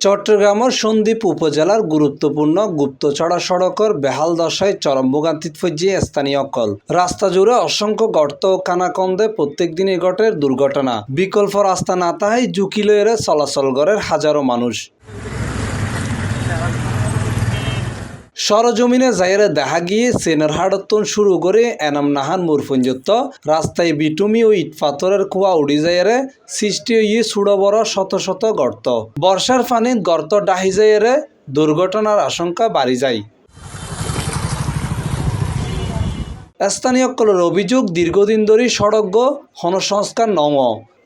চট্টগ্রামের সন্দ্বীপ উপজেলার গুরুত্বপূর্ণ গুপ্তচড়া সড়কের বেহাল দশায় চরম ভোগান্তিত ফজ্জি স্থানীয় অকল রাস্তা জুড়ে অসংখ্য গর্ত ও কানাকন্দে প্রত্যেক দিনই ঘটে দুর্ঘটনা। বিকল্প রাস্তা না তাহাই ঝুঁকি লয়ে চলাচল করের হাজারো মানুষ। সরজমিনে যাইরে দেখা গিয়ে সেনারহাটতন শুরু করে এনাম নাহান মুরফঞ্জত্ব রাস্তায় বিটুমি ও ইট পাথরের কুয়া উড়ি যাইরে সৃষ্টি হয়ে ছুড়ো বড় শত শত গর্ত। বর্ষার পানিত গর্ত ডাহি যাইরে দুর্ঘটনার আশঙ্কা বাড়ি যায়। স্থানীয়সকলের অভিযোগ দীর্ঘদিন ধরে সড়ক সংস্কার নম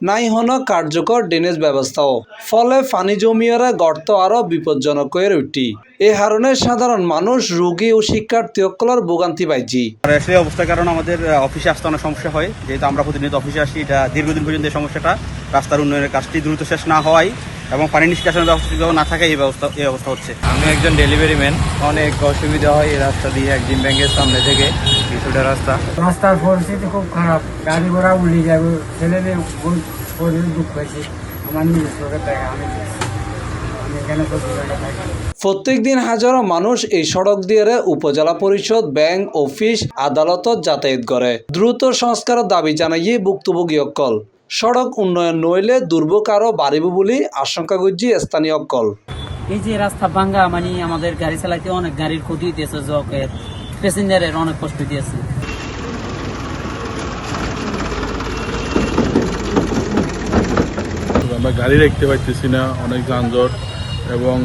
নাই হন কার্যকর ড্রেনেজ ব্যবস্থাও, ফলে পানি জমিয়ে গর্ত আরো বিপজ্জনক হয়ে উঠি। এই কারণে সাধারণ মানুষ, রোগী ও শিক্ষার্থীসকলের ভোগান্তি পাইছি। সেই অবস্থার কারণে আমাদের অফিসে আসতে অনেক সমস্যা হয়, যেহেতু আমরা প্রতিনিয়ত অফিসে আসি। এটা দীর্ঘদিন পর্যন্ত এই সমস্যাটা, রাস্তার উন্নয়নের কাজটি দ্রুত শেষ না হওয়ায় এবং পানি নিষ্কাশনের ব্যবস্থা না থাকায় এই অবস্থা হচ্ছে। আমি একজন ডেলিভারি ম্যান, অনেক অসুবিধা হয় এই রাস্তা দিয়ে। একদিন ব্যাংকের সামনে থেকে কিছুটা রাস্তার পরিস্থিতি খুব খারাপ, গাড়ি ঘোড়া উল্লি যাবে, ছেলে মেয়ে দুঃখ হয়েছে। আমার নিজের চোখে দেখা, আমি এখানে প্রত্যেক দিন হাজারো মানুষ এই সড়ক দিয়ে উপজেলা পরিষদ, ব্যাংক, অফিস, আদালতত যাতায়াত করে। দ্রুত সংস্কারের দাবি জানাইয়ে ভুক্তভোগী অকল। সড়ক উন্নয়ন নইলে দুর্ভোগ আরো বাড়িব বলে আশঙ্কা করছে স্থানীয় অকল। এই যে রাস্তা ভাঙ্গা, মানে আমাদের গাড়ি চালাইতে অনেক গাড়ির ক্ষতি হইতেছে, জকের প্যাসেঞ্জারের অনেক কষ্ট দিয়েছে। আমরা গাড়ি রাখতে পারতেছি না, অনেক যানজট, এবং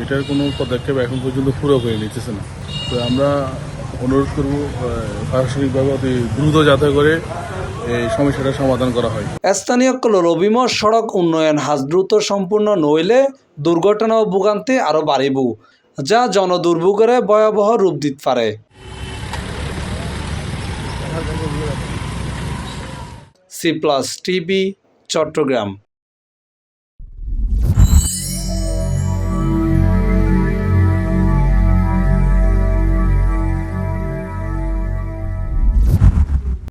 এটার কোনো পদক্ষেপ এখন পর্যন্ত পুরো হয়ে নিতেছে না। তো আমরা অনুরোধ করব প্রশাসনিকভাবে অতি দ্রুত যাতে করে এই সমস্যাটা সমাধান করা হয়। স্থানীয় অভিমত সড়ক উন্নয়ন হাজ দ্রুত সম্পূর্ণ নইলে দুর্ঘটনা ও ভোগান্তি আরো বাড়িব, যা জনদুর্ভোগের ভয়াবহ রূপ দিতে পারে। C+ TV, Chittagong.